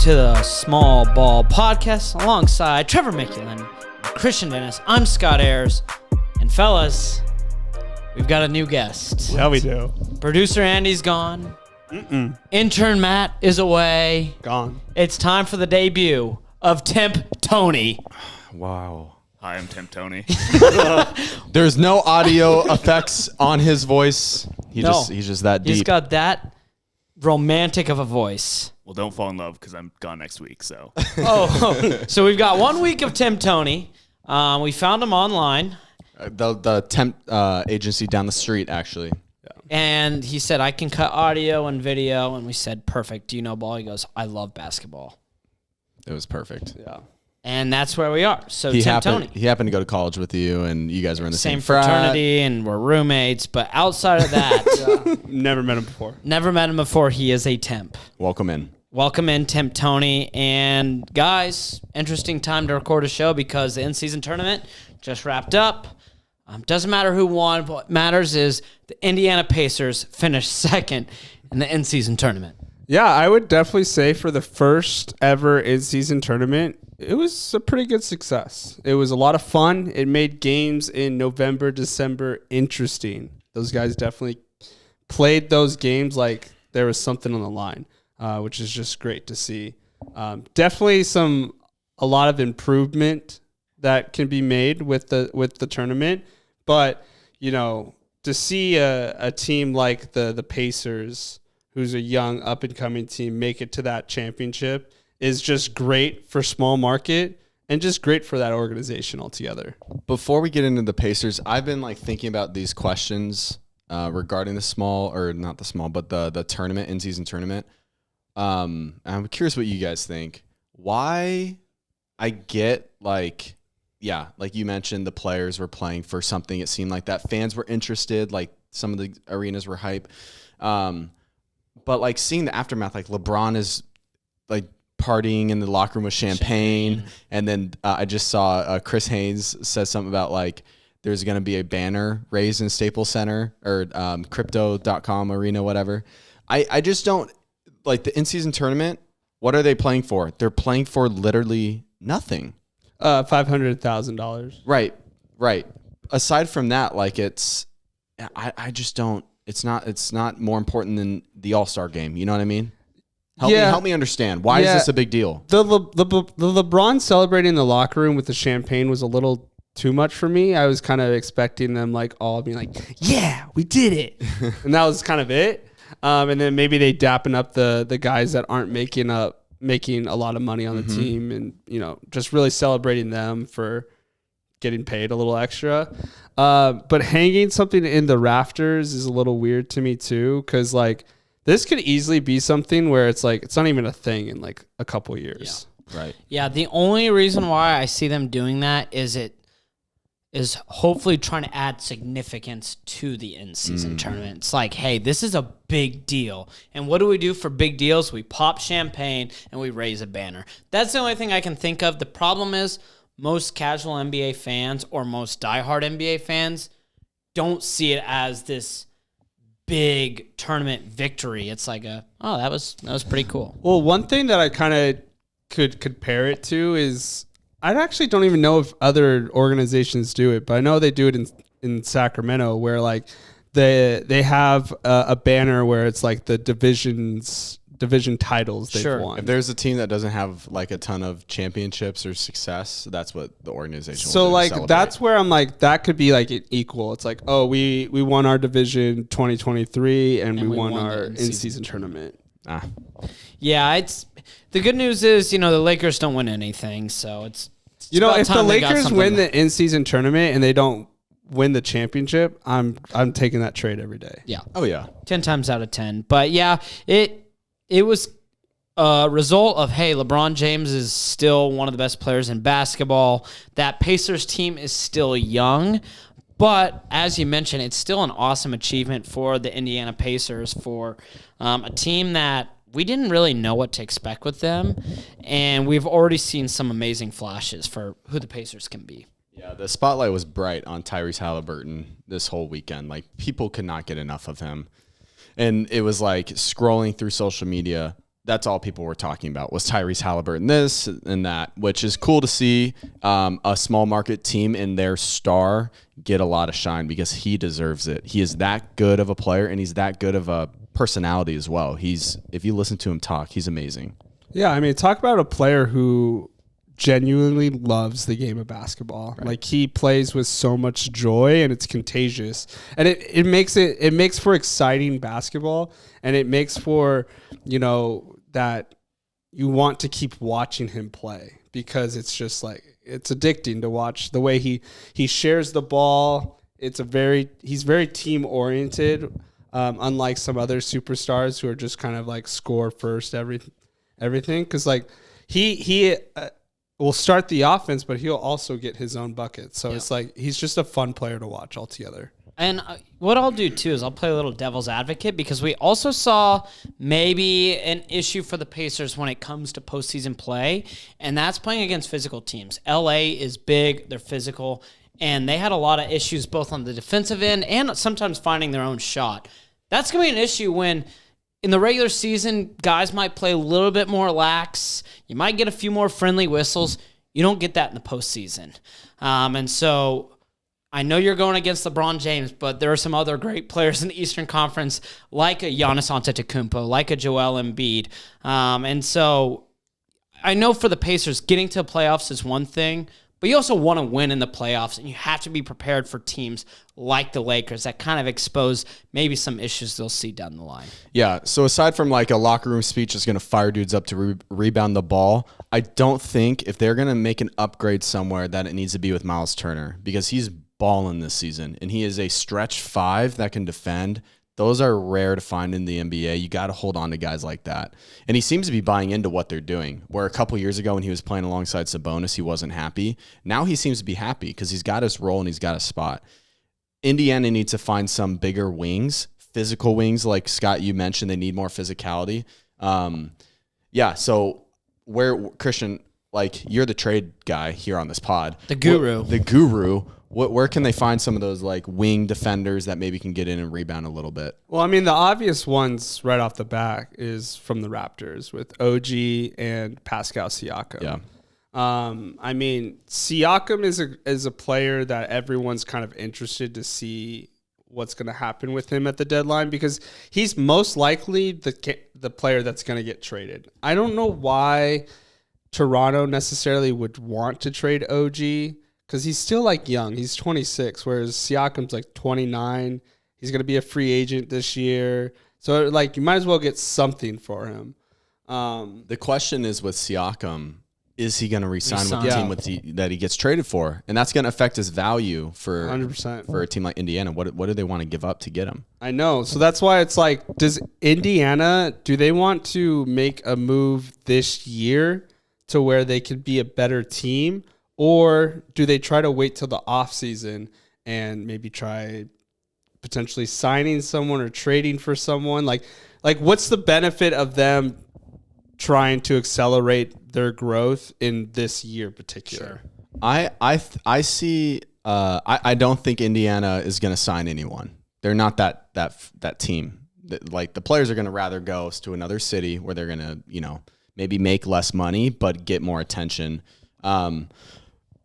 to the Small Ball Podcast alongside Trevor Mickulin and Christian Dennis. I'm Scott Ayers. And fellas, we've got a new guest. Yeah, we do. Producer Andy's gone. Intern Matt is away. Gone. It's time for the debut of Temp Tony. Wow. Hi, I'm Temp Tony. There's no audio effects on his voice. He's just that deep. He's got that romantic of a voice. Well, don't fall in love because I'm gone next week. So, So we've got 1 week of Temp Tony. We found him online. The temp agency down the street, actually. And he said, I can cut audio and video. And we said, perfect. Do you know ball? He goes, I love basketball. It was perfect. Yeah. And that's where we are. So He Temp happened Tony. he happened to go to college with you, and you guys were in the same fraternity and we're roommates. But outside of that, Never met him before. never met him before. He is a temp. Welcome in. Welcome in, Temp Tony. And guys, interesting time to record a show because the in-season tournament just wrapped up. Doesn't matter who won. What matters is the Indiana Pacers finished second in the in-season tournament. Yeah, I would definitely say for the first ever in-season tournament, it was a pretty good success. It was a lot of fun. It made games in November, December interesting. Those guys definitely played those games like there was something on the line, which is just great to see. Definitely a lot of improvement that can be made with the tournament, but to see a team like the Pacers, who's a young up and coming team, make it to that championship is just great for small market and just great for that organization altogether. Before we get into the Pacers, I've been thinking about these questions regarding the tournament, in-season tournament. I'm curious what you guys think. Why? I get like you mentioned, the players were playing for something. It seemed like that fans were interested. Like some of the arenas were hype. But seeing the aftermath, LeBron is partying in the locker room with champagne. And then I just saw Chris Haynes said something about there's going to be a banner raised in Staples Center or crypto.com arena, whatever. I just don't the in-season tournament. What are they playing for? They're playing for literally nothing. $500,000. Right. Aside from that, I just don't. It's not more important than the All-Star game. You know what I mean? Help me understand. Why is this a big deal? The LeBron celebrating in the locker room with the champagne was a little too much for me. I was kind of expecting them all being yeah, we did it. And that was kind of it. And then maybe they dapping up the guys that aren't making a lot of money on the team and, just really celebrating them for getting paid a little extra. But hanging something in the rafters is a little weird to me too. Cause this could easily be something where it's it's not even a thing in a couple years. Yeah. Right. Yeah. The only reason why I see them doing that is hopefully trying to add significance to the in-season tournament. It's hey, this is a big deal. And what do we do for big deals? We pop champagne and we raise a banner. That's the only thing I can think of. The problem is most casual NBA fans or most diehard NBA fans don't see it as this big tournament victory. It's that was pretty cool. Well, one thing that I kind of could compare it to is I actually don't even know if other organizations do it, but I know they do it in Sacramento where they have a banner where it's the division titles they've won. If there's a team that doesn't have a ton of championships or success, that's what the organization so will celebrate. That's where I'm that could be an equal. It's we won our division 2023 and we won our in-season tournament. Yeah, it's the good news is the Lakers don't win anything, so it's if the Lakers win the in-season tournament and they don't win the championship, I'm taking that trade every day. Yeah. Oh yeah. 10 times out of 10. But yeah, it was a result of, hey, LeBron James is still one of the best players in basketball. That Pacers team is still young, but as you mentioned, it's still an awesome achievement for the Indiana Pacers, for a team that we didn't really know what to expect with them, and we've already seen some amazing flashes for who the Pacers can be. Yeah, the spotlight was bright on Tyrese Halliburton this whole weekend. People could not get enough of him. And it was scrolling through social media, that's all people were talking about was Tyrese Halliburton, this and that, which is cool to see a small market team and their star get a lot of shine because he deserves it. He is that good of a player, and he's that good of a personality as well. If you listen to him talk, he's amazing. Yeah, I mean, talk about a player who genuinely loves the game of basketball. Right. Like, he plays with so much joy, and it's contagious. And it makes for exciting basketball, and it makes for, that you want to keep watching him play because it's just like, it's addicting to watch the way he shares the ball. He's very team oriented, unlike some other superstars who are just kind of like score first everything. Cause like he will start the offense, but he'll also get his own buckets. So It's like, he's just a fun player to watch altogether. And what I'll do, too, is I'll play a little devil's advocate because we also saw maybe an issue for the Pacers when it comes to postseason play, and that's playing against physical teams. L.A. is big, they're physical, and they had a lot of issues both on the defensive end and sometimes finding their own shot. That's going to be an issue when in the regular season, guys might play a little bit more lax. You might get a few more friendly whistles. You don't get that in the postseason. And so I know you're going against LeBron James, but there are some other great players in the Eastern Conference, like a Giannis Antetokounmpo, like a Joel Embiid. And so I know for the Pacers, getting to the playoffs is one thing, but you also want to win in the playoffs, and you have to be prepared for teams like the Lakers that kind of expose maybe some issues they'll see down the line. Yeah, so aside from like a locker room speech that's going to fire dudes up to rebound the ball, I don't think if they're going to make an upgrade somewhere that it needs to be with Miles Turner because he's balling this season, and he is a stretch 5 that can defend. Those are rare to find in the NBA. You got to hold on to guys like that. And he seems to be buying into what they're doing, where a couple years ago when he was playing alongside Sabonis, he wasn't happy. Now he seems to be happy because he's got his role and he's got a spot. Indiana needs to find some bigger wings, physical wings, like Scott, you mentioned. They need more physicality. So where, Christian, like, you're the trade guy here on this pod. The guru. Where can they find some of those like wing defenders that maybe can get in and rebound a little bit? Well, I mean, the obvious ones right off the bat is from the Raptors with OG and Pascal Siakam. Yeah. I mean, Siakam is a player that everyone's kind of interested to see what's going to happen with him at the deadline because he's most likely the player that's going to get traded. I don't know why Toronto necessarily would want to trade OG. Because he's still like young. He's 26, whereas Siakam's like 29. He's going to be a free agent this year. So like you might as well get something for him. The question is with Siakam, is he going to resign with the team that he gets traded for? And that's going to affect his value for 100%. For a team like Indiana. What do they want to give up to get him? I know. So that's why it's like, do they want to make a move this year to where they could be a better team? Or do they try to wait till the offseason and maybe try potentially signing someone or trading for someone? Like what's the benefit of them trying to accelerate their growth in this year in particular? Sure. I see. I don't think Indiana is going to sign anyone. They're not that team. Like the players are going to rather go to another city where they're going to maybe make less money but get more attention.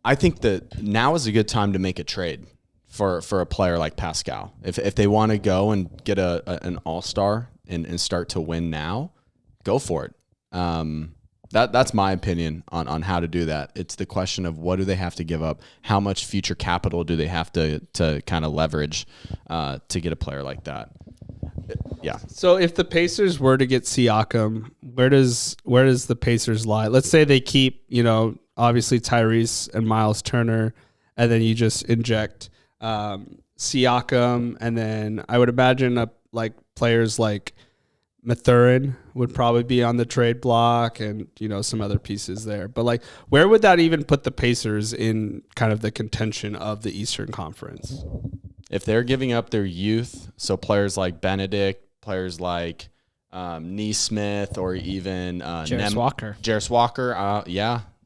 I think that now is a good time to make a trade for a player like Pascal. If they want to go and get an all-star and start to win now, go for it. That's my opinion on how to do that. It's the question of what do they have to give up? How much future capital do they have to kind of leverage to get a player like that? Yeah. So if the Pacers were to get Siakam, where does the Pacers lie? Let's say they keep, obviously Tyrese and Miles Turner, and then you just inject Siakam, and then I would imagine like players like Mathurin would probably be on the trade block, and some other pieces there. But like, where would that even put the Pacers in kind of the contention of the Eastern Conference? If they're giving up their youth, so players like Benedict, players like Neesmith, or even Jarris Walker,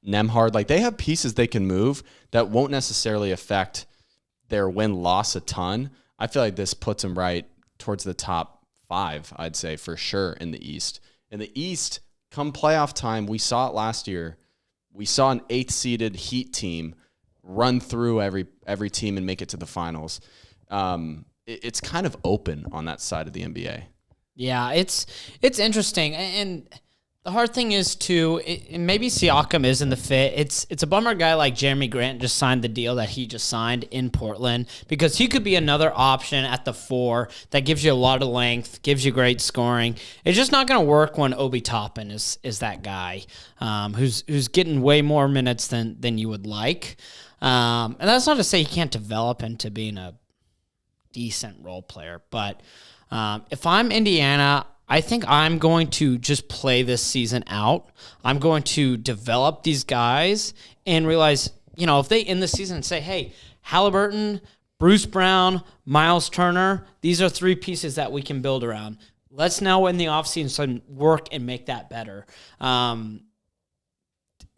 Nemhard, like they have pieces they can move that won't necessarily affect their win-loss a ton. I feel like this puts them right towards the top 5, I'd say for sure in the East. In the East, come playoff time, we saw it last year. We saw an 8th seeded Heat team run through every team and make it to the finals. It's kind of open on that side of the NBA. Yeah, it's interesting, and the hard thing is too. Maybe Siakam isn't the fit. It's a bummer. A guy like Jeremy Grant just signed the deal that he just signed in Portland, because he could be another option at the 4 that gives you a lot of length, gives you great scoring. It's just not going to work when Obi Toppin is that guy who's getting way more minutes than you would like. And that's not to say he can't develop into being a decent role player, but if I'm Indiana, I think I'm going to just play this season out. I'm going to develop these guys and realize, if they end the season and say, hey, Halliburton, Bruce Brown, Miles Turner, these are 3 pieces that we can build around. Let's now in the offseason work and make that better.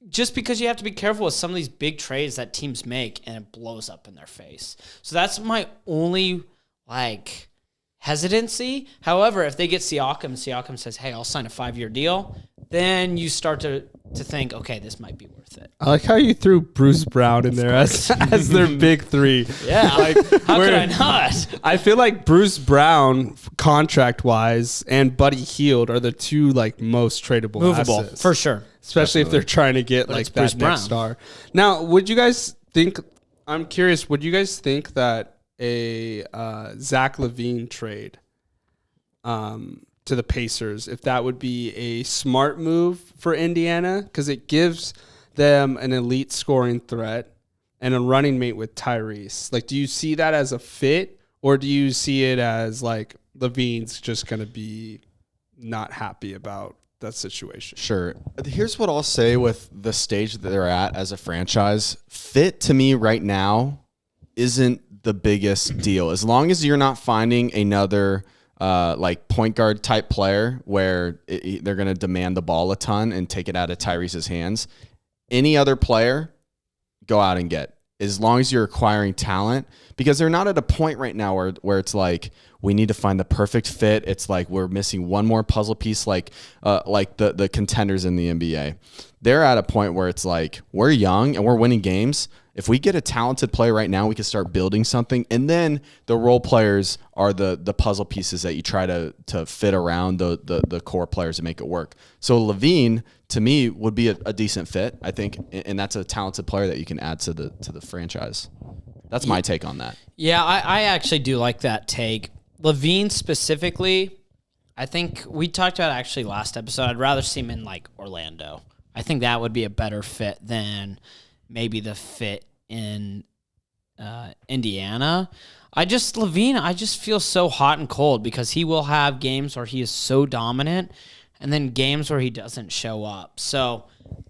Just because you have to be careful with some of these big trades that teams make and it blows up in their face. So that's my only, hesitancy. However, if they get Siakam says, hey, I'll sign a 5-year deal, then you start to think, okay, this might be worth it. I like how you threw Bruce Brown in there as their big 3. Yeah, how could I not? I feel like Bruce Brown, contract-wise, and Buddy Hield are the 2 most tradable Movable, assets. for sure. Especially if they're trying to get But it's that Bruce next Brown. star. Now, would you guys think, I'm curious, would you guys think that a Zach LaVine trade to the Pacers, if that would be a smart move for Indiana? Because it gives them an elite scoring threat and a running mate with Tyrese. Do you see that as a fit, or do you see it as LaVine's just going to be not happy about that situation? Sure. Here's what I'll say with the stage that they're at as a franchise. Fit to me right now isn't the biggest deal. As long as you're not finding another point guard type player where they're going to demand the ball a ton and take it out of Tyrese's hands, any other player, go out and get. As long as you're acquiring talent, because they're not at a point right now where it's we need to find the perfect fit. It's we're missing one more puzzle piece, like the contenders in the NBA. They're at a point where it's we're young and we're winning games. If we get a talented player right now, we can start building something, and then the role players are the puzzle pieces that you try to fit around the core players to make it work. So LaVine, to me, would be a decent fit, I think, and that's a talented player that you can add to the franchise. That's my take on that. Yeah, I actually do like that take. LaVine specifically, I think we talked about actually last episode. I'd rather see him in Orlando. I think that would be a better fit than maybe the fit in Indiana. LaVine, I just feel so hot and cold because he will have games where he is so dominant and then games where he doesn't show up. So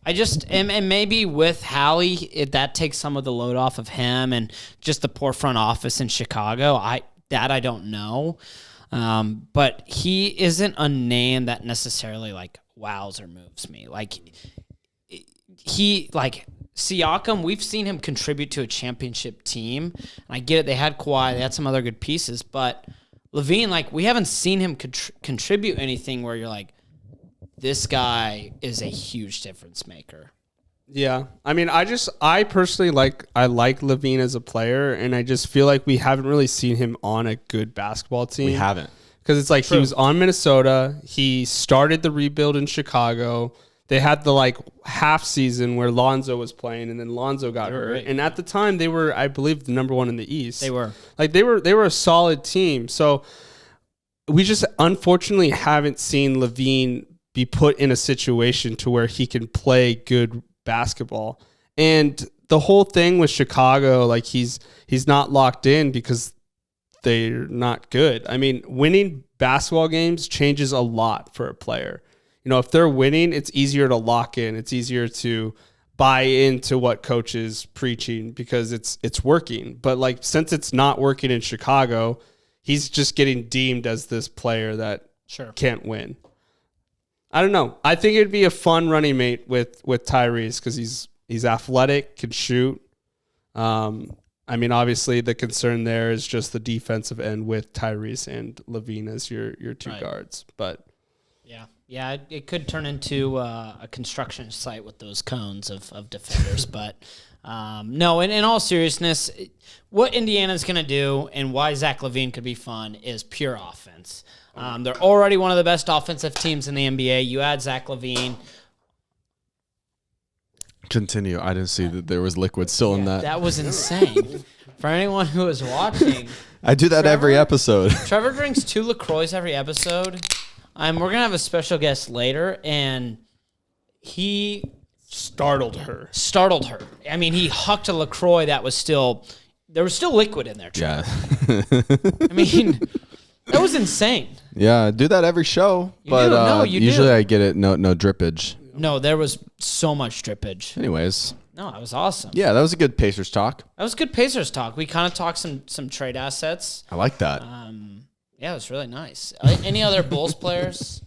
and maybe with Hallie, that takes some of the load off of him and just the poor front office in Chicago. I don't know. But he isn't a name that necessarily wows or moves me. Siakam, we've seen him contribute to a championship team. And I get it. They had Kawhi. They had some other good pieces. But LaVine, we haven't seen him contribute anything where you're this guy is a huge difference maker. Yeah. I mean, I personally like LaVine as a player, and I just feel like we haven't really seen him on a good basketball team. We haven't. Because it's he was on Minnesota. He started the rebuild in Chicago. They had the half season where Lonzo was playing, and then Lonzo got hurt. Right. And at the time, they were, I believe, the number 1 in the East. They were. They were a solid team. So we just unfortunately haven't seen LaVine be put in a situation to where he can play good basketball. And the whole thing with Chicago, he's not locked in because they're not good. I mean, winning basketball games changes a lot for a player. If they're winning, it's easier to lock in. It's easier to buy into what coach is preaching because it's working. But since it's not working in Chicago, he's just getting deemed as this player that can't win. I don't know. I think it'd be a fun running mate with Tyrese because he's athletic, can shoot. I mean, obviously the concern there is just the defensive end with Tyrese and LaVine as your 2 guards. But yeah, Yeah, it could turn into a construction site with those cones of defenders. But no, in all seriousness, what Indiana's going to do and why Zach LaVine could be fun is pure offense. They're already one of the best offensive teams in the NBA. You add Zach LaVine. Continue. I didn't see that there was liquid still in that. That was insane. For anyone who is watching, I do that every episode. Trevor drinks 2 LaCroix every episode. We're going to have a special guest later, and he Startled her. I mean, he hucked a LaCroix that was there was still liquid in there, Trevor. Yeah. I mean, that was insane. Yeah, I do that every show. You But do. No, you usually do. I get it no drippage. No, there was so much drippage. Anyways, No, that was awesome. yeah, that was a good Pacers talk. That was good Pacers talk. We kind of talked some trade assets. I like that. Yeah, it was really nice. Any other Bulls players?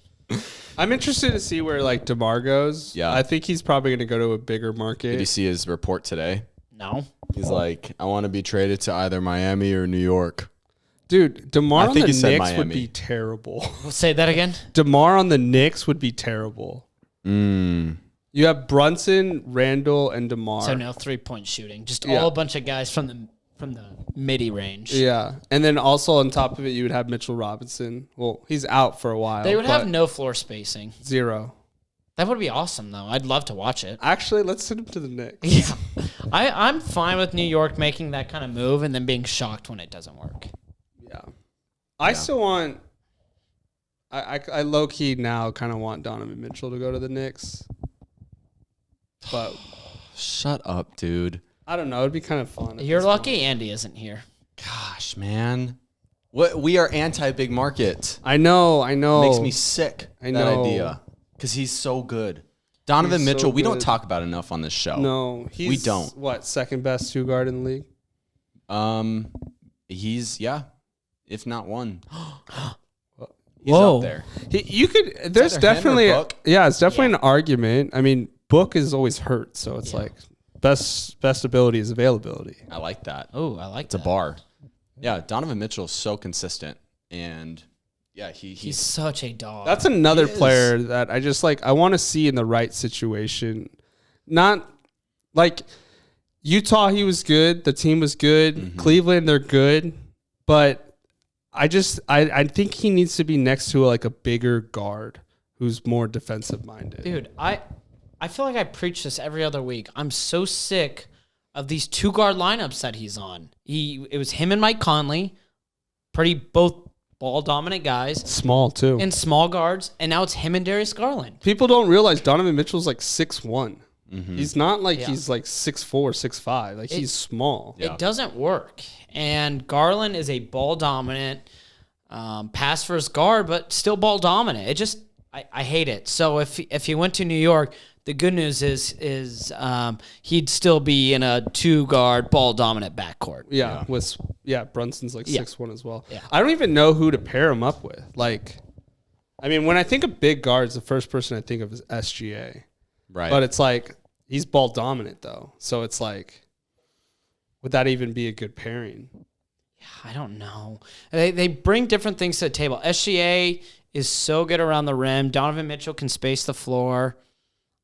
I'm interested to see where like DeMar goes. Yeah. I think he's probably going to go to a bigger market. Did you see his report today? No. He's like, I want to be traded to either Miami or New York. Dude, DeMar I on think the he said Knicks would Miami. be terrible. We'll say that again. DeMar on the Knicks would be terrible. Mm. You have Brunson, Randall, and DeMar. So no 3-point shooting. Just Yeah. all a bunch of guys from the midi range. Yeah. And then also on top of it, you would have Mitchell Robinson. Well, he's out for a while. They would but have no floor spacing. 0. That would be awesome, though. I'd love to watch it. Actually, let's send him to the Knicks. Yeah. I'm fine with New York making that kind of move and then being shocked when it doesn't work. Yeah. I still want... I low-key now kind of want Donovan Mitchell to go to the Knicks. But Shut up, dude. I don't know. It'd be kind of fun. You're lucky Andy isn't here. Gosh, man. What we are anti-big market. I know. Makes me sick. I that know. idea. Because he's so good. Donovan He's so Mitchell, we don't good. talk about enough on this show. No. He's, We don't. What, second best 2-guard in the league? He's, yeah, if not one. He's Whoa. up there. You could. There's either him or definitely. Book. Yeah, it's definitely an argument. I mean, Book is always hurt, so it's like best ability is availability. I like that. Oh, I like It's a bar. Yeah, Donovan Mitchell's so consistent. And, yeah, He's such a dog. That's another He is. player that I just like. I want to see in the right situation. Not like Utah. He was good. The team was good. Mm-hmm. Cleveland, they're good, but I think he needs to be next to like a bigger guard who's more defensive minded. Dude, I feel like I preach this every other week. I'm so sick of these 2-guard lineups that he's on. It was him and Mike Conley, both ball dominant guys, Small too. and small guards, and now it's him and Darius Garland. People don't realize Donovan Mitchell's like 6'1". Mm-hmm. He's not like Yeah. he's like 6'4", 6'5". Like he's small. Yeah. It doesn't work. And Garland is a ball dominant, pass first guard, but still ball dominant. It just I hate it. So if he went to New York, the good news is he'd still be in a 2-guard ball dominant backcourt. Yeah, Brunson's like 6'1" as well. Yeah. I don't even know who to pair him up with. Like, I mean, when I think of big guards, the first person I think of is SGA. Right. But it's like he's ball dominant though, so it's like, would that even be a good pairing? I don't know. They bring different things to the table. SGA is so good around the rim. Donovan Mitchell can space the floor.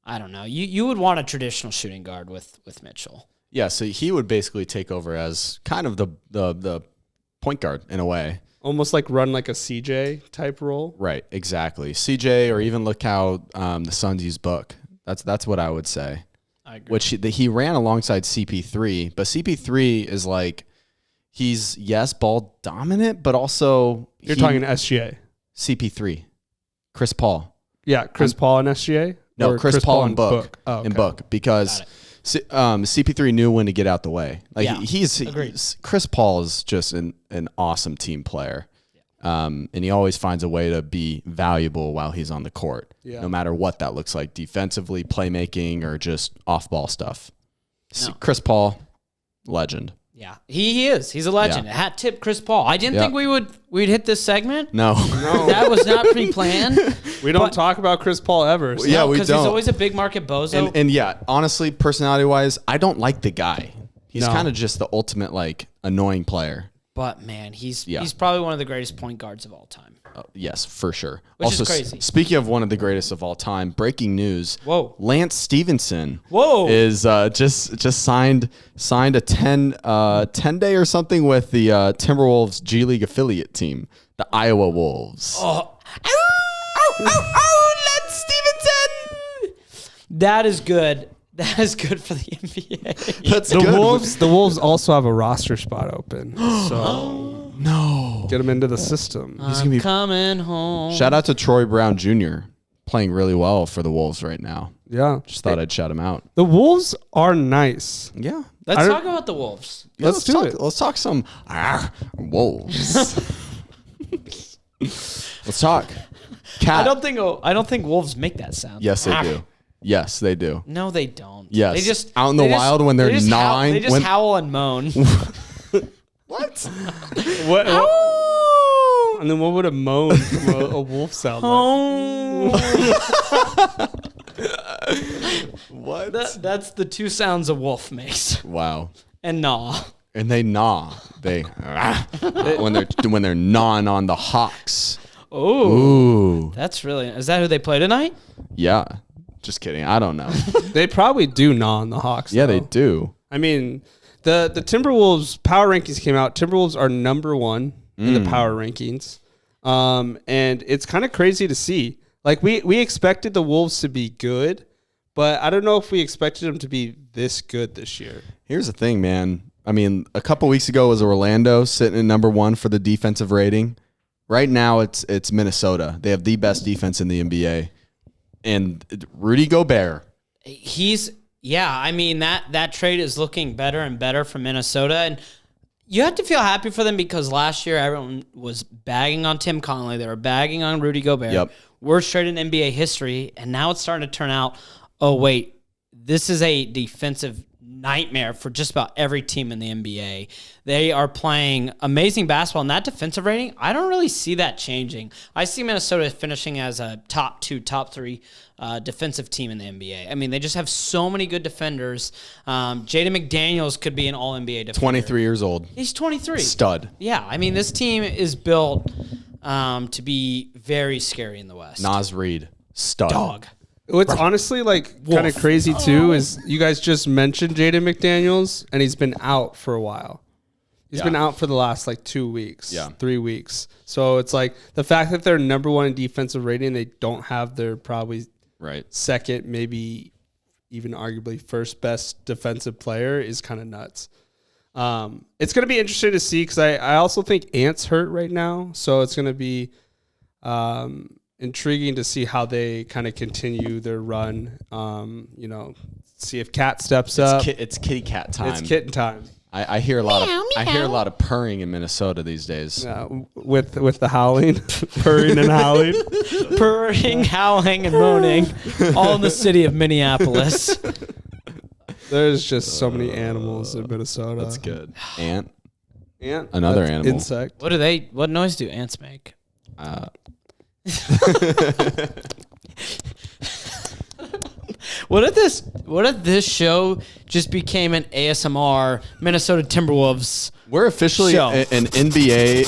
I don't know. You would want a traditional shooting guard with Mitchell. Yeah, so he would basically take over as kind of the point guard in a way. Almost like run like a CJ type role. Right, exactly. CJ, or even look how the Suns use Book. That's what I would say. I agree. Which he ran alongside CP3, but CP3 is like, he's, yes, ball dominant, but also... You're talking SGA. CP3. Chris Paul. Yeah, Chris Paul and SGA? No, Or Chris Paul and Book. Oh, okay. And Book, because CP3 knew when to get out the way. Like Yeah, agreed. Chris Paul is just an awesome team player. And he always finds a way to be valuable while he's on the court, no matter what that looks like, defensively, playmaking, or just off-ball stuff. No. Chris Paul, legend. Yeah, he is. He's a legend. Yeah. Hat tip Chris Paul. I didn't Yeah. think we'd hit this segment. No. That was not pre-planned. We don't talk about Chris Paul ever. So. Yeah, we because don't. he's always a big market bozo. And yeah, honestly, personality-wise, I don't like the guy. He's No. kind of just the ultimate, like, annoying player. But man, he's Yeah. probably one of the greatest point guards of all time. Yes, for sure. Which also, is crazy. Speaking of one of the greatest of all time, breaking news. Whoa. Lance Stevenson. Whoa. Is just signed a 10-day or something with the Timberwolves G League affiliate team, the Iowa Wolves. Oh, Lance Stevenson. That is good. That is good for the NBA. That's The good. Wolves also have a roster spot open. So No. get them into the system. He's gonna be. Coming home. Shout out to Troy Brown Jr. playing really well for the Wolves right now. Yeah. Just thought I'd shout him out. The Wolves are nice. Yeah. Let's talk about the Wolves. Yeah, Let's do talk, it. Let's talk some Wolves. Let's talk. Cat. I don't think Wolves make that sound. Yes, they do. Yes, they do. No, they don't. Yes. They just Out in the wild when they're they just gnawing- They just when- howl and moan. What? What? And then what would a moan from a wolf sound like? What? That's the two sounds a wolf makes. Wow. And gnaw. And they gnaw. They when they're gnawing on the Hawks. Oh, Ooh. that's really. Is that who they play tonight? Yeah. Just kidding. I don't know. They probably do gnaw on the Hawks. Yeah, though. they do. I mean, the Timberwolves power rankings came out. Timberwolves are number 1 in the power rankings. And it's kind of crazy to see. Like we expected the Wolves to be good, but I don't know if we expected them to be this good this year. Here's the thing, man. I mean, a couple weeks ago was Orlando sitting at number 1 for the defensive rating. Right now, it's Minnesota. They have the best defense in the NBA. And Rudy Gobert. I mean, that trade is looking better and better for Minnesota. And you have to feel happy for them because last year everyone was bagging on Tim Connelly. They were bagging on Rudy Gobert. Yep. Worst trade in NBA history. And now it's starting to turn out, oh, wait, this is a defensive nightmare for just about every team in the NBA. They are playing amazing basketball, and that defensive rating, I don't really see that changing. I see Minnesota finishing as a top 2, top 3 defensive team in the NBA. I mean, they just have so many good defenders. Jaden McDaniels could be an All-NBA defender. 23 years old. He's 23. Stud. Yeah, I mean, this team is built to be very scary in the West. Nas Reed. Stud. Dog. What's honestly like kind of crazy too is you guys just mentioned Jaden McDaniels, and he's been out for a while. He's been out for the last like 2 weeks, 3 weeks. So it's like the fact that they're number 1 in defensive rating, they don't have their probably second, maybe even arguably first best defensive player is kind of nuts. It's going to be interesting to see because I also think Ant's hurt right now. So it's going to be intriguing to see how they kind of continue their run. See if Cat steps up. It's kitty cat time. It's kitten time. I hear a lot I hear a lot of purring in Minnesota these days. With the howling, purring and howling. Purring, howling, and moaning, all in the city of Minneapolis. There's just so many animals in Minnesota. That's good. Ant. Another animal. Insect. What noise do ants make? What if this show just became an ASMR Minnesota Timberwolves? We're officially Show. an NBA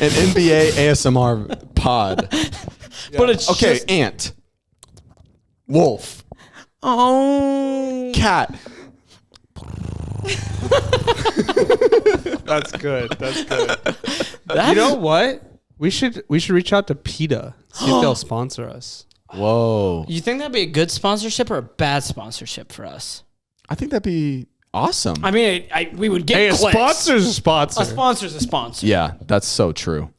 an NBA ASMR pod. But it's Okay, just, ant. Wolf. oh, Cat. That's good. That's good. that's, You know what? We should reach out to PETA. See if they'll sponsor us. Whoa. You think that'd be a good sponsorship or a bad sponsorship for us? I think that'd be awesome. I mean, we would get Hey, a clicks. sponsor's a sponsor. A sponsor's a sponsor. Yeah, that's so true.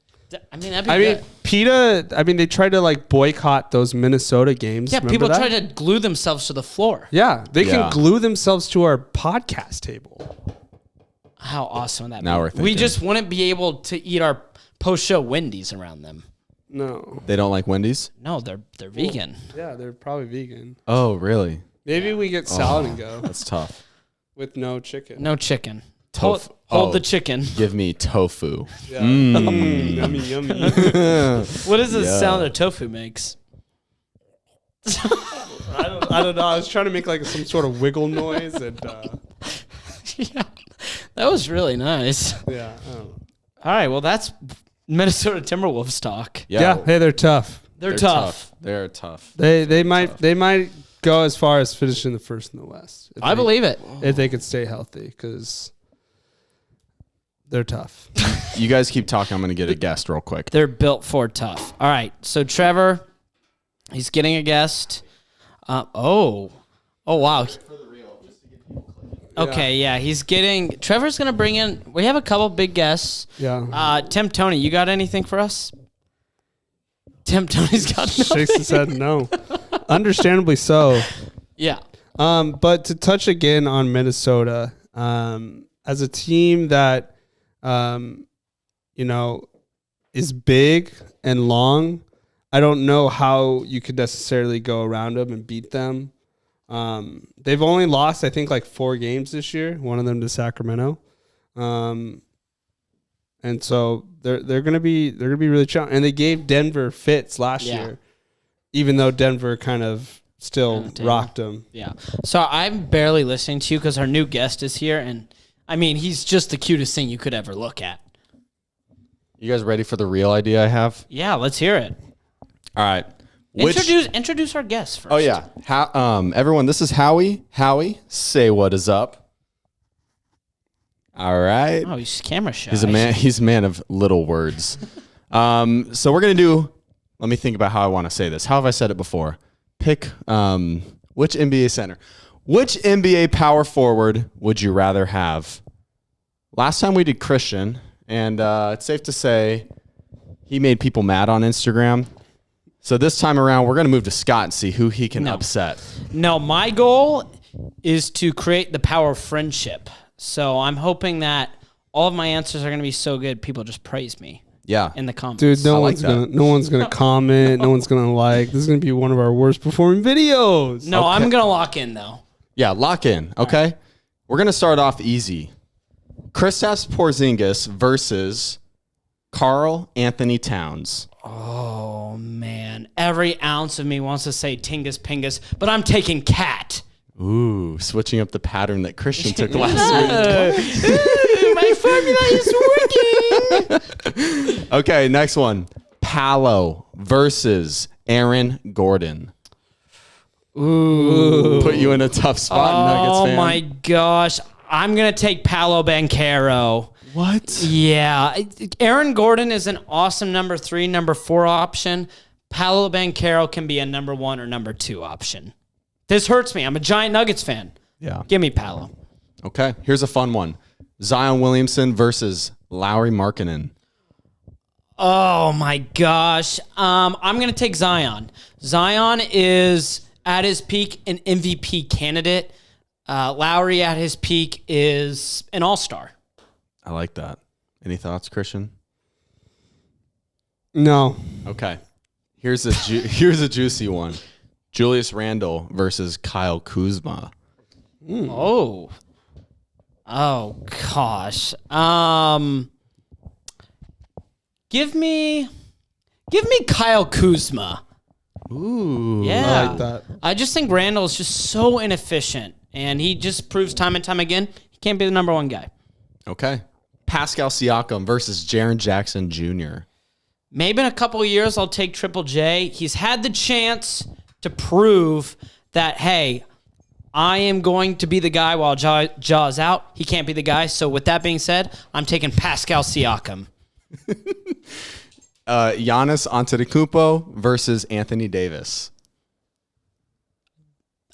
I mean, that'd be good. PETA, they tried to like boycott those Minnesota games. Yeah, Remember people that? try to glue themselves to the floor. Yeah, they Yeah. can glue themselves to our podcast table. How awesome would that Now be? we're We thinking. just wouldn't be able to eat our post-show Wendy's around them. No. They don't like Wendy's? No, they're vegan. Yeah, they're probably vegan. Oh, really? Maybe we get salad and go That's tough. with no chicken. No chicken. Tofu. Hold Oh. the chicken. Give me tofu. Yeah. Yummy, yummy. What is the Yeah. sound that tofu makes? I don't know. I was trying to make like some sort of wiggle noise and Yeah, that was really nice. Yeah. I don't know. All right, well, that's Minnesota Timberwolves talk. Yeah. Hey, they're tough. They're tough. They're tough. They might go as far as finishing the first in the West. I believe it. If they could stay healthy, because they're tough. You guys keep talking. I'm going to get a guest real quick. They're built for tough. All right, so Trevor, he's getting a guest. Oh, wow. Okay, yeah, Trevor's going to bring in, we have a couple big guests. Yeah. Tim Tony, you got anything for us? Tim Tony's got nothing. Shakes his head no. Understandably so. Yeah. But to touch again on Minnesota, as a team that, is big and long, I don't know how you could necessarily go around them and beat them. They've only lost, I think, like 4 games this year. One of them to Sacramento, and so they're gonna be really challenging. And they gave Denver fits last year, even though Denver kind of still rocked them. Yeah. So I'm barely listening to you because our new guest is here, and I mean he's just the cutest thing you could ever look at. You guys ready for the real idea I have? Yeah, let's hear it. All right. Introduce our guest first. Oh yeah. Everyone, this is Howie. Howie, say what is up. All right. Oh, he's camera shy. He's a man of little words. So we're gonna do. Let me think about how I want to say this. How have I said it before? Pick which NBA center, which NBA power forward would you rather have? Last time we did Christian, and it's safe to say he made people mad on Instagram. So this time around, we're going to move to Scott and see who he can upset. No, my goal is to create the power of friendship. So I'm hoping that all of my answers are going to be so good, people just praise me. Yeah. In the comments. Dude, no one's gonna comment. No one's gonna like. This is gonna be one of our worst performing videos. No, I'm gonna lock in though. Yeah, lock in. Okay. Right. We're gonna start off easy. Kristaps Porzingis versus Karl Anthony Towns. Oh man, every ounce of me wants to say Tingus Pingus, but I'm taking Cat. Ooh, switching up the pattern that Christian took last week. Ooh, my formula is working. Okay, next one. Paolo versus Aaron Gordon. Ooh. Put you in a tough spot, Nuggets fan. Oh my gosh. I'm going to take Paolo Banchero. What? Yeah. Aaron Gordon is an awesome number 3, number 4 option. Paolo Banchero can be a number 1 or number 2 option. This hurts me. I'm a giant Nuggets fan. Yeah. Give me Paolo. Okay. Here's a fun one. Zion Williamson versus Lauri Markkanen. Oh my gosh. I'm going to take Zion. Zion is at his peak an MVP candidate. Lauri at his peak is an all-star. I like that. Any thoughts, Christian? No. Okay. Here's a juicy one. Julius Randle versus Kyle Kuzma. Oh gosh. Give me Kyle Kuzma. Ooh. Yeah. I like that. I just think Randall is just so inefficient, and he just proves time and time again he can't be the number 1 guy. Okay. Pascal Siakam versus Jaren Jackson Jr. Maybe in a couple of years I'll take Triple J. He's had the chance to prove that, hey, I am going to be the guy while Jaw's out. He can't be the guy. So with that being said, I'm taking Pascal Siakam. Giannis Antetokounmpo versus Anthony Davis.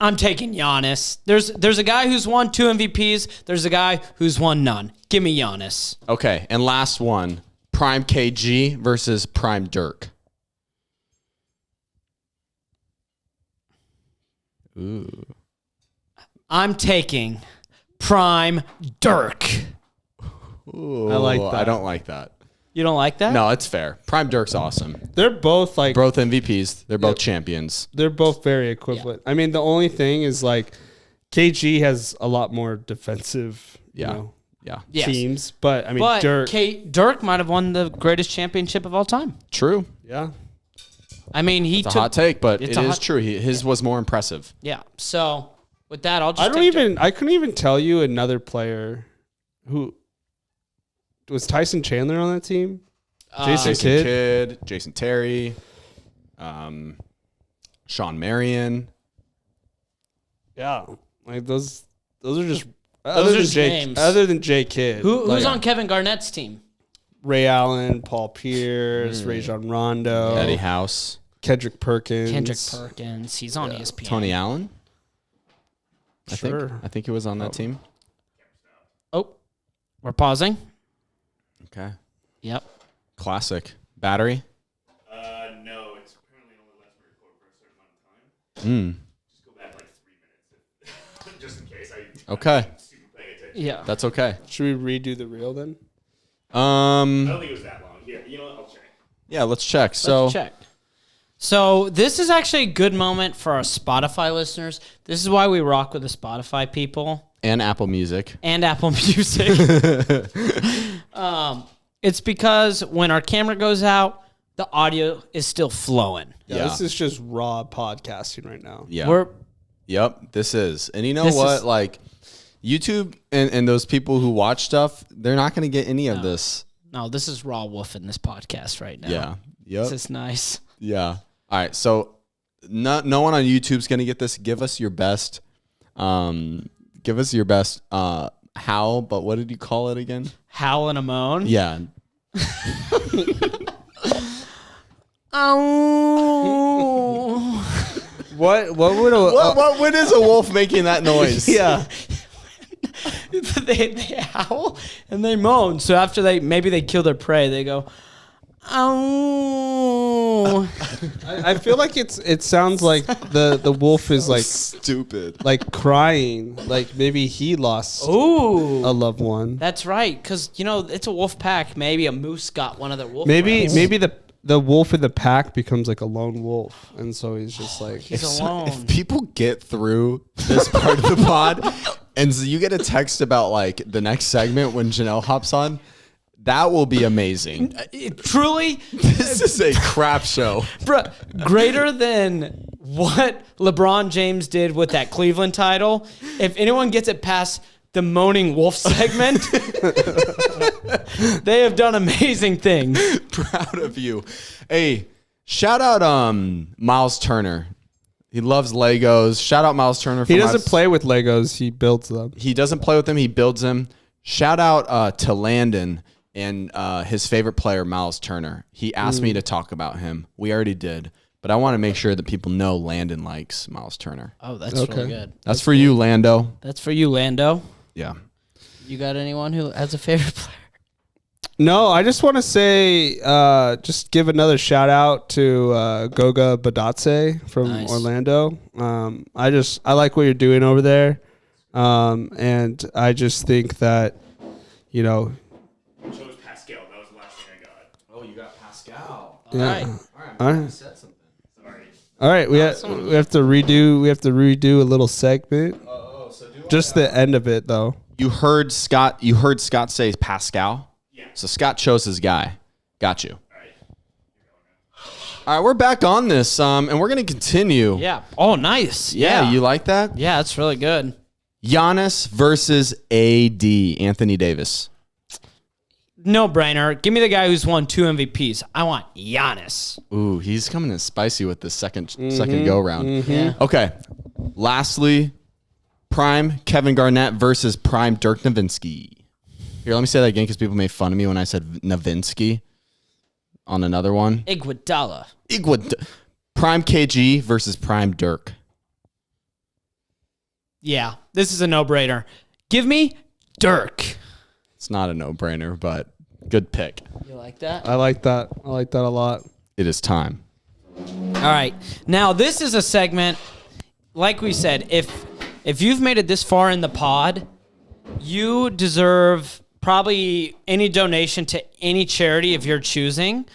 I'm taking Giannis. There's a guy who's won 2 MVPs. There's a guy who's won none. Give me Giannis. Okay, and last one. Prime KG versus Prime Dirk. Ooh. I'm taking Prime Dirk. Ooh, I like that. I don't like that. You don't like that? No, it's fair. Prime Dirk's awesome. They're both like Both MVPs. They're both champions. they're both very equivalent. I mean, the only thing is like KG has a lot more defensive, Yeah. Yes. teams, but I mean But Dirk. might have won the greatest championship of all time. True. Yeah. I mean, he It's a took hot take, but It's it a is hot- true. His was more impressive. Yeah. So With that, I'll just. I couldn't even tell you another player who was Tyson Chandler on that team. Jason Kidd, Jason Terry, Sean Marion. Yeah, like those are just names. Other than Jay Kidd. Who's on Kevin Garnett's team? Ray Allen, Paul Pierce, Rajon Rondo, Eddie House, Kendrick Perkins. He's on ESPN. Tony Allen. I think he was on that team. Oh, we're pausing. Okay. Yep. Classic. Battery? No, it's apparently only lets me record for a certain amount of time. Just go back like 3 minutes, just in case. Okay. I'm super paying attention. Yeah. That's okay. Should we redo the reel then? I don't think it was that long. Here, you know what? I'll check. Yeah, let's check. Let's check. So this is actually a good moment for our Spotify listeners. This is why we rock with the Spotify people. And Apple Music. And Apple Music. It's because when our camera goes out, the audio is still flowing. Yeah, this is just raw podcasting right now. Yeah. Yep, this is. And you know what? Like, YouTube and those people who watch stuff, they're not going to get any of this. No, this is raw wolfing this podcast right now. Yeah. Yep. This is nice. Yeah. All right. So no one on YouTube's going to get this. Give us your best. Give us your best. Howl, but what did you call it again? Howl and a moan? Yeah. Oh. What is a wolf making that noise? Yeah. they howl and they moan. So after they kill their prey, they go, oh. I feel like it sounds like the wolf is like stupid, like crying, like maybe he lost a loved one. That's right, because it's a wolf pack. Maybe a moose got one of their wolf. Maybe friends. the wolf in the pack becomes like a lone wolf, and so he's just like he's alone. If people get through this part of the pod, and so you get a text about like the next segment when Janelle hops on. That will be amazing. Truly, this is a crap show. Bruh, greater than what LeBron James did with that Cleveland title. If anyone gets it past the Moaning Wolf segment, they have done amazing things. Proud of you. Hey, shout out Miles Turner. He loves Legos. Shout out Miles Turner. He doesn't play with Legos. He builds them. He doesn't play with them. He builds them. Shout out to Landon. And his favorite player, Miles Turner. He asked me to talk about him. We already did. But I want to make sure that people know Landon likes Miles Turner. Oh, that's really good. That's for you, Lando. That's for you, Lando. Yeah. You got anyone who has a favorite player? No, I just want to say, just give another shout out to Goga Badatse from Orlando. I like what you're doing over there. And I just think that, chose Pascal. That was the last thing I got. Oh, you got Pascal. Yeah. All right. Said something. Sorry. All right, we have to redo a little segment. So just the end of it though. You heard Scott say Pascal? Yeah. So Scott chose his guy. Got you. All right, we're back on this, and we're going to continue. Yeah. Oh, nice. Yeah, you like that? Yeah, that's really good. Giannis versus AD, Anthony Davis. No brainer. Give me the guy who's won 2 MVPs. I want Giannis. Ooh, he's coming in spicy with this second go round. Yeah. Okay. Lastly, prime Kevin Garnett versus prime Dirk Nowitzki. Here, let me say that again because people made fun of me when I said Nowitzki on another one. Iguodala. Prime KG versus prime Dirk. Yeah, this is a no-brainer. Give me Dirk. It's not a no-brainer, but good pick. You like that? I like that. I like that a lot. It is time. All right. Now, this is a segment, like we said, if you've made it this far in the pod, you deserve probably any donation to any charity if you're choosing.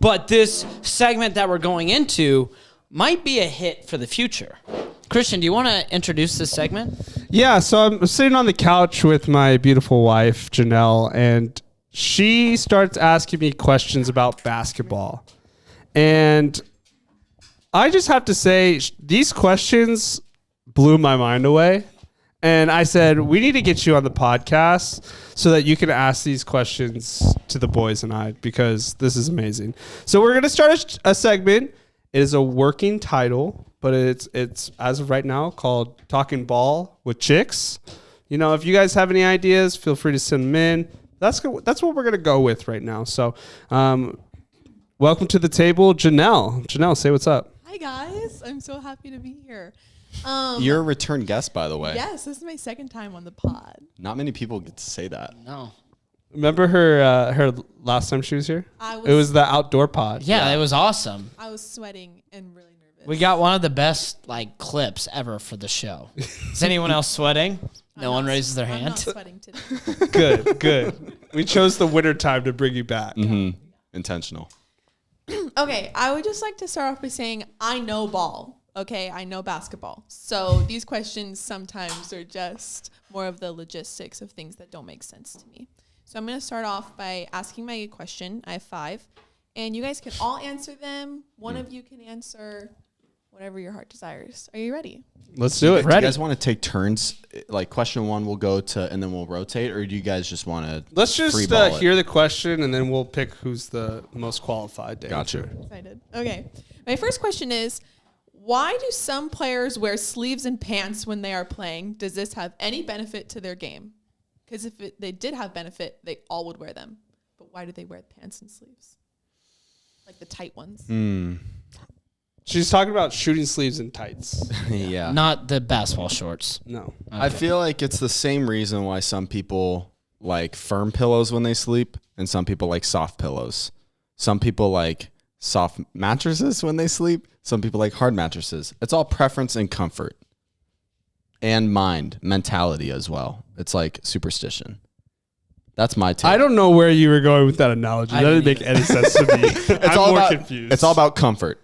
But this segment that we're going into might be a hit for the future. Christian, do you want to introduce this segment? Yeah, so I'm sitting on the couch with my beautiful wife, Janelle, and she starts asking me questions about basketball. And I just have to say, these questions blew my mind away. And I said, we need to get you on the podcast so that you can ask these questions to the boys and I, because this is amazing. So we're going to start a segment. It is a working title, but it's as of right now called Talking Ball with Chicks. You know, if you guys have any ideas, feel free to send them in. That's what we're going to go with right now. So welcome to the table, Janelle. Janelle, say what's up. Hi, guys. I'm so happy to be here. You're a return guest, by the way. Yes, this is my second time on the pod. Not many people get to say that. No. Remember her last time she was here? It was the outdoor pod. Yeah, it was awesome. I was sweating and really nervous. We got one of the best clips ever for the show. Is anyone else sweating? No one raises their I'm hand. not sweating today. Good. We chose the winter time to bring you back. Mm-hmm. Intentional. Okay, I would just like to start off by saying I know ball. Okay, I know basketball. So these questions sometimes are just more of the logistics of things that don't make sense to me. So I'm going to start off by asking my question. I have 5. And you guys can all answer them. One of you can answer whatever your heart desires. Are you ready? Let's do it. Do you guys want to take turns? Like question 1 we'll go to, and then we'll rotate, or do you guys just want to? Let's just hear the question, and then we'll pick who's the most qualified to answer. Excited. Okay. My first question is, why do some players wear sleeves and pants when they are playing? Does this have any benefit to their game? Because if they did have benefit, they all would wear them. But why do they wear pants and sleeves? Like the tight ones. She's talking about shooting sleeves and tights. Yeah. Not the basketball shorts. No. Okay. I feel like it's the same reason why some people like firm pillows when they sleep, and some people like soft pillows. Some people like soft mattresses when they sleep. Some people like hard mattresses. It's all preference and comfort. And mentality as well. It's like superstition. That's my take. I don't know where you were going with that analogy. That didn't make any sense to me. I'm more confused. It's all about comfort.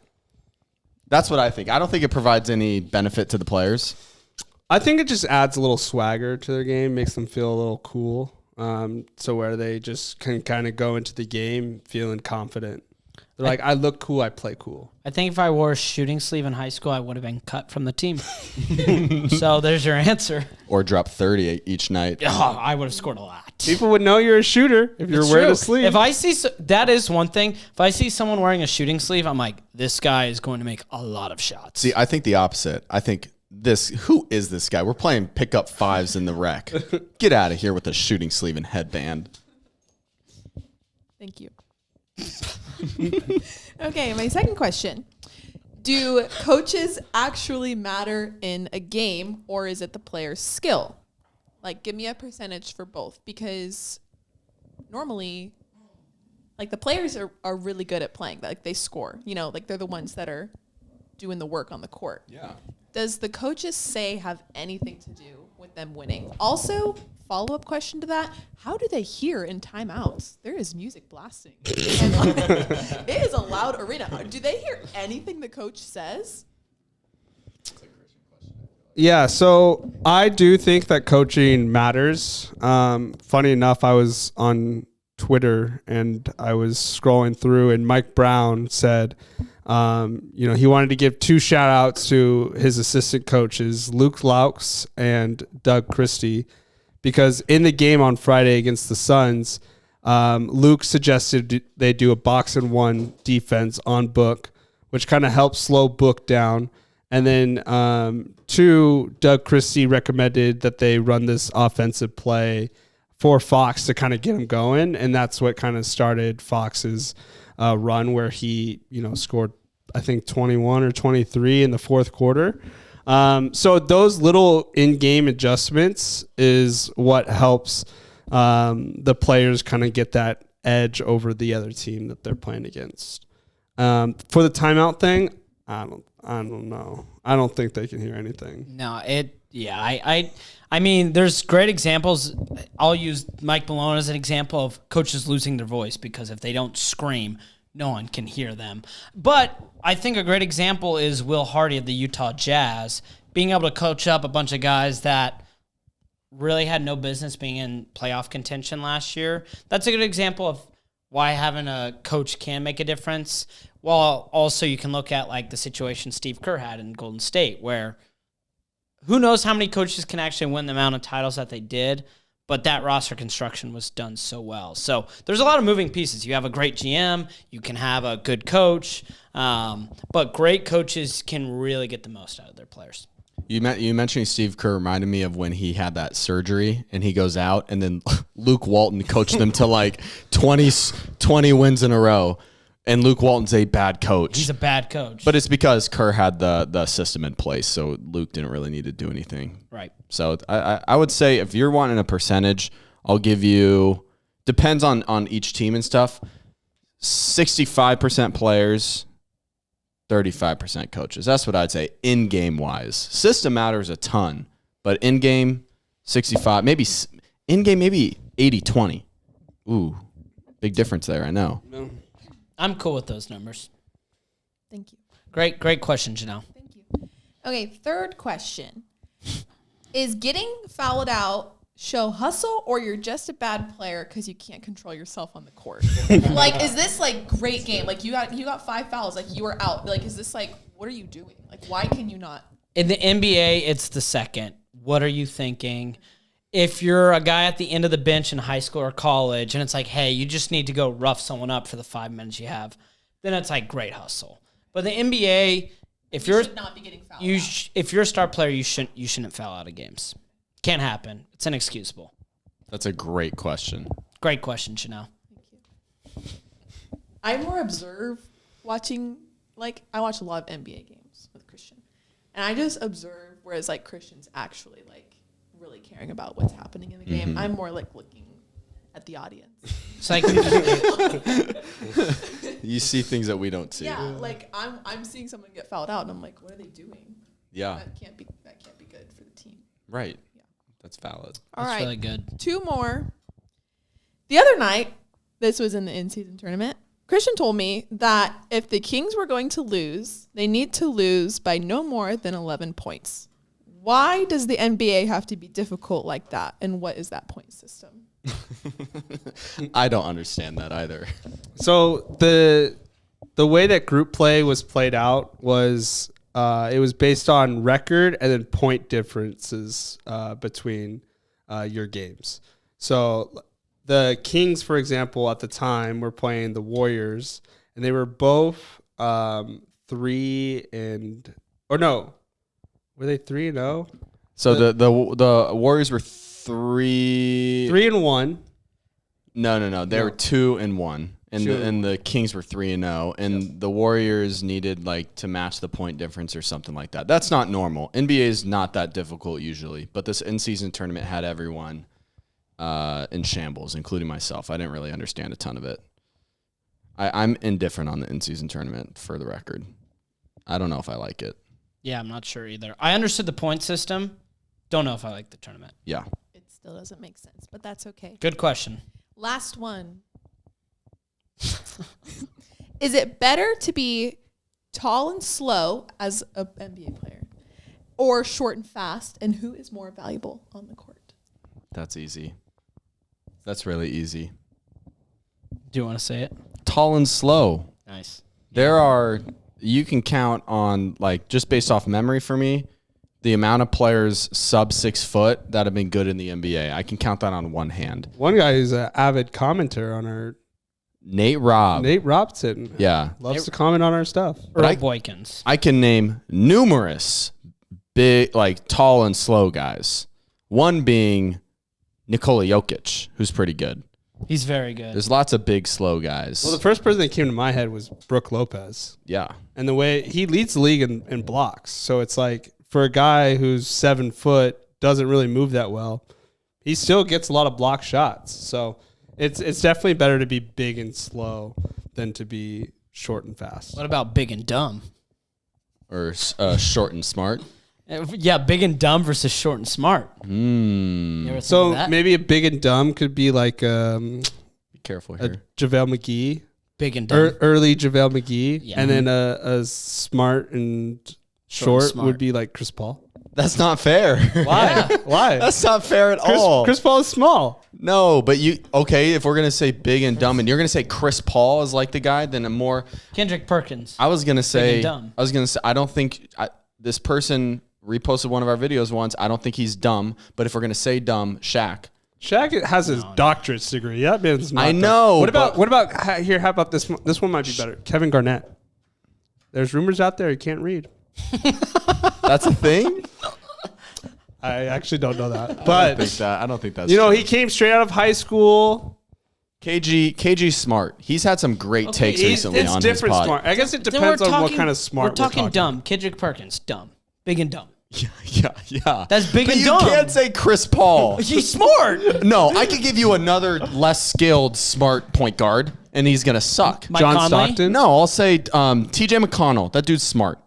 That's what I think. I don't think it provides any benefit to the players. I think it just adds a little swagger to their game, makes them feel a little cool. So where they just can kind of go into the game feeling confident. They're like, I look cool, I play cool. I think if I wore a shooting sleeve in high school, I would have been cut from the team. So there's your answer. Or drop 30 each night. Oh, I would have scored a lot. People would know you're a shooter if you're wearing a sleeve. If I see, that is one thing. If I see someone wearing a shooting sleeve, I'm like, this guy is going to make a lot of shots. See, I think the opposite. I think who is this guy? We're playing pickup 5s in the rec. Get out of here with a shooting sleeve and headband. Thank you. Okay, my second question. Do coaches actually matter in a game, or is it the player's skill? Like, give me a percentage for both, because normally, like, the players are really good at playing. Like, they score. You know, like, they're the ones that are doing the work on the court. Yeah. Does the coaches' say have anything to do with them winning? Also, follow-up question to that, how do they hear in timeouts? There is music blasting. And it is a loud arena. Do they hear anything the coach says? Yeah, so I do think that coaching matters. Funny enough, I was on Twitter and I was scrolling through, and Mike Brown said, he wanted to give 2 shout outs to his assistant coaches, Luke Laux and Doug Christie, because in the game on Friday against the Suns, Luke suggested they do a box and 1 defense on Book, which kind of helps slow Book down. And then 2, Doug Christie recommended that they run this offensive play for Fox to kind of get him going. And that's what kind of started Fox's run, where he, scored, I think, 21 or 23 in the fourth quarter. So those little in-game adjustments is what helps the players kind of get that edge over the other team that they're playing against. For the timeout thing, I don't know. I don't think they can hear anything. No, I mean, there's great examples. I'll use Mike Malone as an example of coaches losing their voice because if they don't scream, no one can hear them. But I think a great example is Will Hardy of the Utah Jazz being able to coach up a bunch of guys that really had no business being in playoff contention last year. That's a good example of why having a coach can make a difference. While also you can look at like the situation Steve Kerr had in Golden State, where who knows how many coaches can actually win the amount of titles that they did, but that roster construction was done so well. So there's a lot of moving pieces. You have a great GM, you can have a good coach, but great coaches can really get the most out of their players. You mentioning Steve Kerr reminded me of when he had that surgery and he goes out and then Luke Walton coached them to like 20 wins in a row. And Luke Walton's a bad coach. He's a bad coach. But it's because Kerr had the system in place, so Luke didn't really need to do anything. Right. So I would say if you're wanting a percentage, I'll give you, depends on each team and stuff, 65% players, 35% coaches. That's what I'd say in-game wise. System matters a ton, but in-game, 65, maybe in-game, maybe 80-20. Ooh, big difference there, I know. No. I'm cool with those numbers. Thank you. Great question, Janelle. Thank you. Okay, third question. Is getting fouled out show hustle, or you're just a bad player because you can't control yourself on the court? Like, is this like great game? Like you got 5 fouls, like you were out. Like, is this like, what are you doing? Like, why can you not? In the NBA, it's the second. What are you thinking? If you're a guy at the end of the bench in high school or college and it's like, hey, you just need to go rough someone up for the 5 minutes you have, then it's like great hustle. But the NBA, if You you're should not be getting fouled you out. if you're a star player, you shouldn't foul out of games. Can't happen. It's inexcusable. That's a great question. Great question, Chanel. I more observe watching, like, I watch a lot of NBA games with Christian. And I just observe, whereas, like, Christian's actually, like, really caring about what's happening in the game. I'm more, like, looking at the audience. It's like You see things that we don't see. Yeah, like, I'm seeing someone get fouled out, and I'm like, what are they doing? Yeah, That can't be good for the team. right. Yeah. That's valid. All that's right, really good. 2 more. The other night, this was in the in-season tournament, Christian told me that if the Kings were going to lose, they need to lose by no more than 11 points. Why does the NBA have to be difficult like that? And what is that point system? I don't understand that either. So the way that group play was played out was it was based on record and then point differences between your games. So the Kings, for example, at the time were playing the Warriors, and they were both 3-0. Were they 3-0? So the Warriors were 3-1. No. They were 2-1. And the Kings were 3-0, and the Warriors needed like to match the point difference or something like that. That's not normal. NBA is not that difficult usually, but this in-season tournament had everyone in shambles, including myself. I didn't really understand a ton of it. I'm indifferent on the in-season tournament, for the record. I don't know if I like it. Yeah, I'm not sure either. I understood the point system. Don't know if I like the tournament. Yeah. It still doesn't make sense, but that's okay. Good question. Last one. Is it better to be tall and slow as an NBA player, or short and fast? And who is more valuable on the court? That's easy. That's really easy. Do you want to say it? Tall and slow. Nice. You can count on, like, just based off memory for me, the amount of players sub 6 foot that have been good in the NBA. I can count that on one hand. One guy who's an avid commenter on our Nate Robson. Yeah. Loves to comment on our stuff. Earl Boykins. I can name numerous big, like, tall and slow guys. One being Nikola Jokic, who's pretty good. He's very good. There's lots of big, slow guys. Well, the first person that came to my head was Brooke Lopez. Yeah. And the way he leads the league in blocks. So it's like, for a guy who's 7 foot, doesn't really move that well, he still gets a lot of block shots. So it's definitely better to be big and slow than to be short and fast. What about big and dumb? Or short and smart. Yeah, big and dumb versus short and smart. You ever think So of that? maybe a big and dumb could be like Be careful a here. JaVale McGee, Big and dumb. early JaVale McGee, Yeah. and then a smart and Short short and smart. would be like Chris Paul. That's not fair. Why? Why? That's not fair at all. Chris Paul is small. No, but if we're going to say big and dumb and you're going to say Chris Paul is like the guy, then a more, Kendrick Perkins. I was going to say, dumb. I don't think this person reposted one of our videos once. I don't think he's dumb, but if we're gonna say dumb, Shaq. Shaq has his doctorate's degree. That man's not I dumb. know. What about here? How about this one? This one might be better. Kevin Garnett. There's rumors out there he can't read. That's a thing. I actually don't know that, but I don't think that's. you know, true. he came straight out of high school. KG's smart. He's had some great takes recently It's on his different pod. smart. I guess it Then depends we're on what talking- kind of smart We're talking dumb. Kendrick Perkins, dumb. Big and dumb. Yeah. That's big but and you dumb. can't say Chris Paul. He's smart. No, I could give you another less skilled smart point guard, and he's gonna suck. Mike John Conley? Stockton. No, I'll say T.J. McConnell. That dude's smart.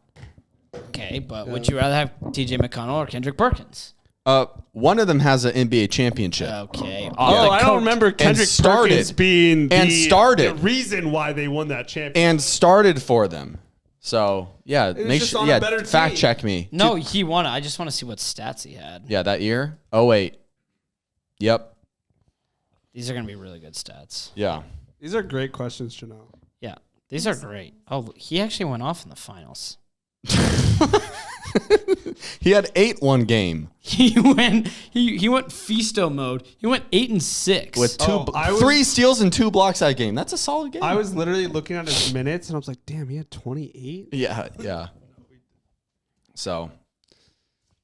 Okay, but would you rather have T.J. McConnell or Kendrick Perkins? One of them has an NBA championship. Okay. Oh, I don't remember Kendrick Perkins being the reason why they won that championship. And started for them. So yeah, was make just sure. on a Yeah, better fact team. check me. No, he won it. I just want to see what stats he had. Yeah, that year. 08. Yep. These are going to be really good stats. Yeah. These are great questions, Janelle. Yeah, these are great. Oh, he actually went off in the finals. He had 8 one game He went feasto mode. He went 8 and 6 with 3 3 steals and 2 blocks that game. That's a solid game. I was literally looking at his minutes, and I was like, damn, he had 28? Yeah. So,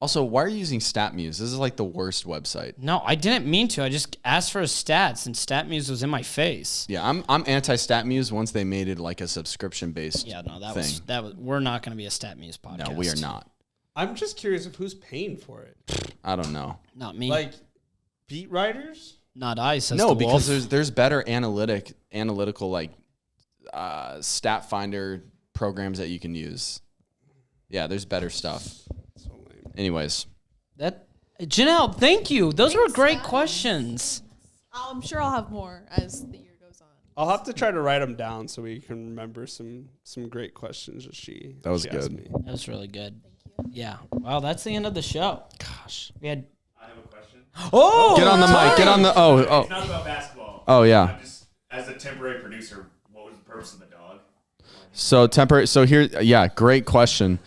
also, why are you using StatMuse? This is like the worst website. No, I didn't mean to. I just asked for his stats, and StatMuse was in my face. Yeah, I'm anti StatMuse once they made it like a subscription based. Yeah, no, that thing. was. We're not going to be a StatMuse podcast. No, we are not. I'm just curious of who's paying for it. I don't know. Not me. Like, beat writers? not I. Says No, the because wolf. there's better analytical like stat finder programs that you can use. Yeah, there's better stuff. So lame. Anyways, that Janelle, thank you. Those were great questions. I'm sure I'll have more as the year goes on. I'll have to try to write them down so we can remember some great questions That was she asked good. me. That was really good. Yeah. Well, that's the end of the show. gosh, We had. I have a question. Oh, get on the mic. Get on the. It's Oh. not about basketball. Oh yeah. I'm just, as a temporary producer, what was the purpose of the dog? So temporary. So here, yeah, great question.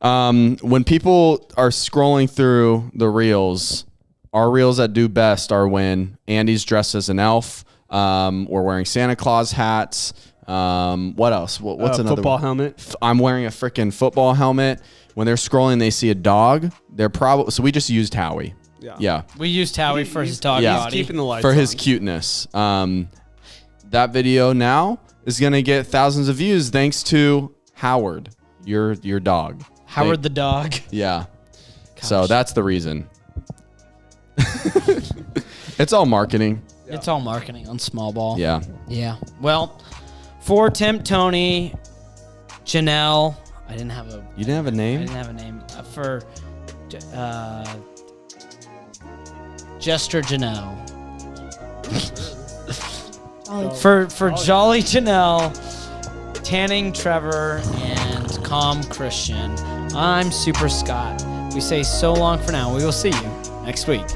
When people are scrolling through the reels, our reels that do best are when Andy's dressed as an elf. We're wearing Santa Claus hats. What else? What's another football one? helmet? I'm wearing a freaking football helmet. When they're scrolling, they see a dog. They're probably so we just used Howie. Yeah. We used Howie for his dog yeah. body. Keeping the lights For his on. cuteness. That video now is gonna get thousands of views thanks to Howard, your dog. Howard the dog. Yeah. So that's the reason. It's all marketing. It's all marketing on small ball. Yeah. Yeah. Well, for Tim, Tony, Janelle, I didn't have a. You didn't have a I name? didn't have a name for Jester Janelle. For Jolly Janelle, Tanning Trevor, and Calm Christian, I'm Super Scott. We say so long for now. We will see you next week.